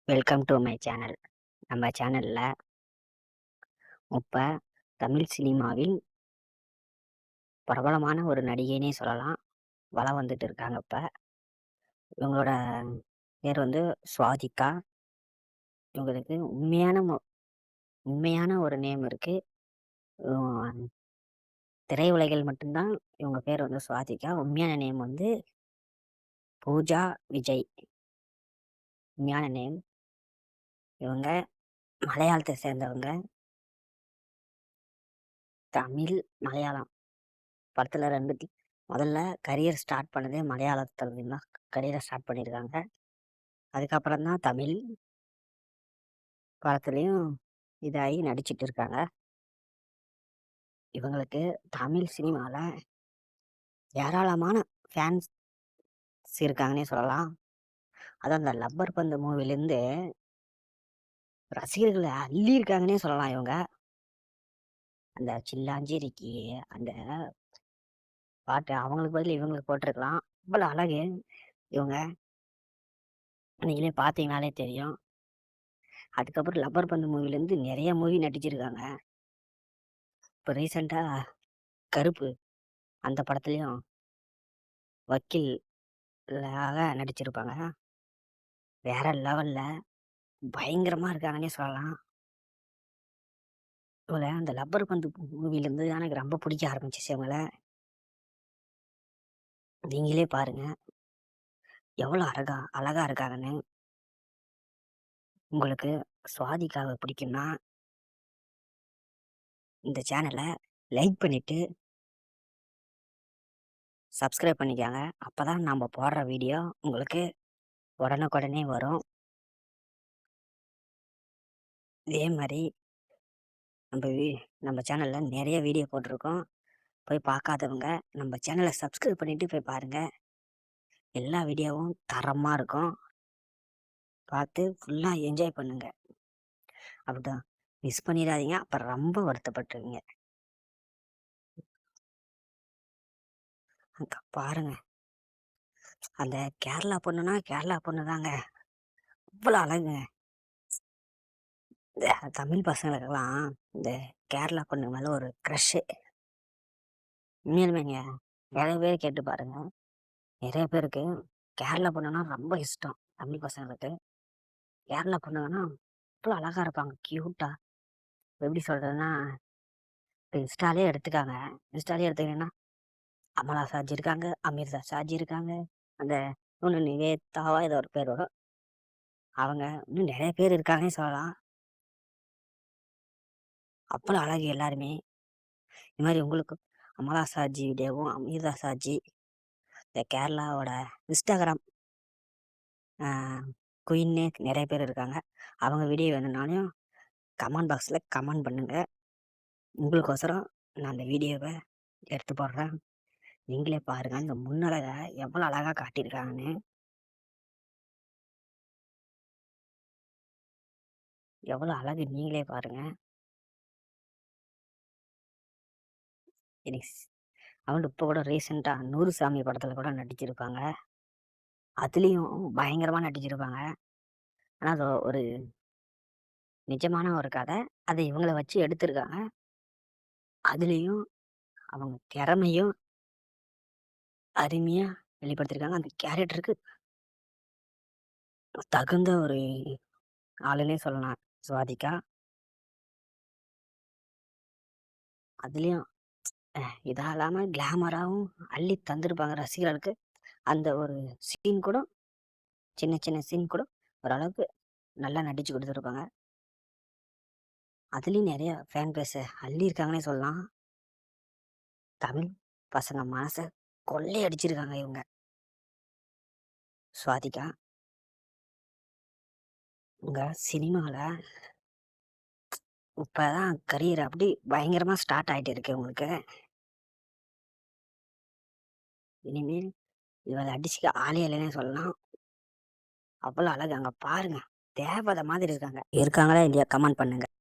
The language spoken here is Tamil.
Welcome to my channel. நம்ம சேனல்ல இப்ப தமிழ் சினிமாவில் பிரபலமான ஒரு நடிகைன்னே சொல்லலாம். வலம் வந்துட்டு இருக்காங்க இப்ப. இவங்களோட பேர் வந்து சுவாதிகா. இவங்களுக்கு உண்மையான ஒரு நேம் இருக்கு. உ திரையுலகில் மட்டும்தான் இவங்க பேர் வந்து சுவாதிகா. உண்மையான நேம் வந்து பூஜா விஜய். உண்மையான நேம். இவங்க மலையாளத்தை சேர்ந்தவங்க. தமிழ், மலையாளம் படத்துல 2 முதல்ல கரியர் ஸ்டார்ட் பண்ணதே மலையாளத்துல தான் கரியரை ஸ்டார்ட் பண்ணியிருக்காங்க. அதுக்கப்புறம் தான் தமிழ் படத்துலையும் இதாகி நடிச்சிட்டு இருக்காங்க. இவங்களுக்கு தமிழ் சினிமாவில் ஏராளமான ஃபேன்ஸ் இருக்காங்கன்னே சொல்லலாம். அதான் அந்த லப்பர் பந்து மூவிலேருந்து ரசிகர்களை அள்ளி இருக்காங்கன்னே சொல்லலாம். இவங்க அந்த சில்லாஞ்சிரிக்கு அந்த பாட்டு அவங்களுக்கு பதில் இவங்களுக்கு போட்டிருக்கலாம். இவ்வளோ அழகு இவங்க, நீங்களே பார்த்தீங்கனாலே தெரியும். அதுக்கப்புறம் லப்பர் பந்து மூவிலேருந்து நிறைய மூவி நடிச்சிருக்காங்க. இப்போ ரீசெண்டாக கருப்பு அந்த படத்துலையும் வக்கீலாக நடிச்சிருப்பாங்க. வேற லெவல்ல பயங்கரமா இருக்காங்கன்னே சொல்லலாம். இவங்கள அந்த லப்பர் பந்து மூவிலேருந்து எனக்கு ரொம்ப பிடிக்க ஆரம்பிச்சிச்சு இவங்கள. நீங்களே பாருங்க எவ்வளோ அழகா இருக்காங்கன்னு. உங்களுக்கு சுவாதிகாவை பிடிக்கும்னா இந்த சேனலை லைக் பண்ணிட்டு சப்ஸ்கிரைப் பண்ணிக்கோங்க. அப்பதான் நம்ம போடுற வீடியோ உங்களுக்கு உடனுக்குடனே வரும். இதே மாதிரி நம்ம நம்ம சேனலில் நிறைய வீடியோ போட்டிருக்கோம். போய் பார்க்காதவங்க நம்ம சேனலை சப்ஸ்கிரைப் பண்ணிட்டு போய் பாருங்க. எல்லா வீடியோவும் தரமாக இருக்கும். பார்த்து ஃபுல்லாக என்ஜாய் பண்ணுங்க. அப்படிதான் மிஸ் பண்ணிடாதீங்க. அப்புறம் ரொம்ப வருத்தப்பட்டுருவீங்க. அக்கா பாருங்க, அந்த கேரளா பொண்ணுனா கேரளா பொண்ணு தாங்க. அவ்வளோ அழகுங்க. இந்த தமிழ் பசங்களுக்கெல்லாம் இந்த கேரளா பொண்ணு மேலே ஒரு க்ரஷ்ஷு. உண்மையிலுமேங்க, நிறைய பேர் கேட்டு பாருங்க. நிறைய பேருக்கு கேரளா பொண்ணுனா ரொம்ப இஷ்டம். தமிழ் பசங்களுக்கு கேரளா பொண்ணுங்கன்னா அவ்வளோ அழகா இருப்பாங்க, கியூட்டா. எப்படி சொல்றதுன்னா, இப்போ இன்ஸ்டாலே எடுத்துக்காங்க. இன்ஸ்டாலே எடுத்துக்கிட்டீங்கன்னா அமலா சாஜி இருக்காங்க, அமீர்தா சாஜி இருக்காங்க, அந்த ஒன்று நிவேதாவா ஏதோ ஒரு பேர் வரும். அவங்க இன்னும் நிறைய பேர் இருக்காங்கன்னு சொல்லலாம். அவ்வளோ அழகு எல்லாருமே. இது மாதிரி உங்களுக்கு அமலா சாஜி வீடியோவும் அமீர்தா சாஜி, இந்த கேரளாவோட இன்ஸ்டாகிராம் குயின்னே நிறைய பேர் இருக்காங்க. அவங்க வீடியோ வேணும்னாலும் கமெண்ட் பாக்ஸில் கமெண்ட் பண்ணுங்க. உங்களுக்கோசரம் நான் அந்த வீடியோவை எடுத்து போடுறேன். நீங்களே பாருங்க இந்த முன்னழகை எவ்வளோ அழகா காட்டியிருக்காங்கன்னு. எவ்வளோ அழகு நீங்களே பாருங்க. எனக்கு அவங்க இப்போ கூட ரீசெண்டாக 100 சாமி படத்தில் கூட நடிச்சிருப்பாங்க. அதுலேயும் பயங்கரமாக நடிச்சிருப்பாங்க. ஆனால் அது ஒரு நிஜமான ஒரு கதை. அதை இவங்கள வச்சு எடுத்திருக்காங்க. அதுலேயும் அவங்க திறமையும் அருமையாக வெளிப்படுத்திருக்காங்க. அந்த கேரக்டருக்கு தகுந்த ஒரு ஆளுன்னே சொல்லலாம் சுவாதிகா. அதுலேயும் இதா இல்லாமல் கிளாமராகவும் அள்ளி தந்திருப்பாங்க ரசிகர்களுக்கு. அந்த ஒரு சீன் கூட, சின்ன சின்ன சீன் கூட ஓரளவுக்கு நல்லா நடிச்சு கொடுத்துருப்பாங்க. அதுலேயும் நிறைய ஃபேன் பேஸை அள்ளி இருக்காங்கன்னே சொல்லலாம். தமிழ் பசங்க மனசை கொள்ளை அடிச்சிருக்காங்க இவங்க சுவாதிகா. உங்க சினிமாவில் இப்போதான் கரியர் அப்படி பயங்கரமாக ஸ்டார்ட் ஆகிட்டு இருக்கு உங்களுக்கு. இனிமேல் இவளை அடிச்சுக்க ஆளே இல்லைன்னே சொல்லலாம். அவ்வளோ அழகு. அங்கே பாருங்க, தேவதை மாதிரி இருக்காங்களா இல்லையா கமெண்ட் பண்ணுங்க.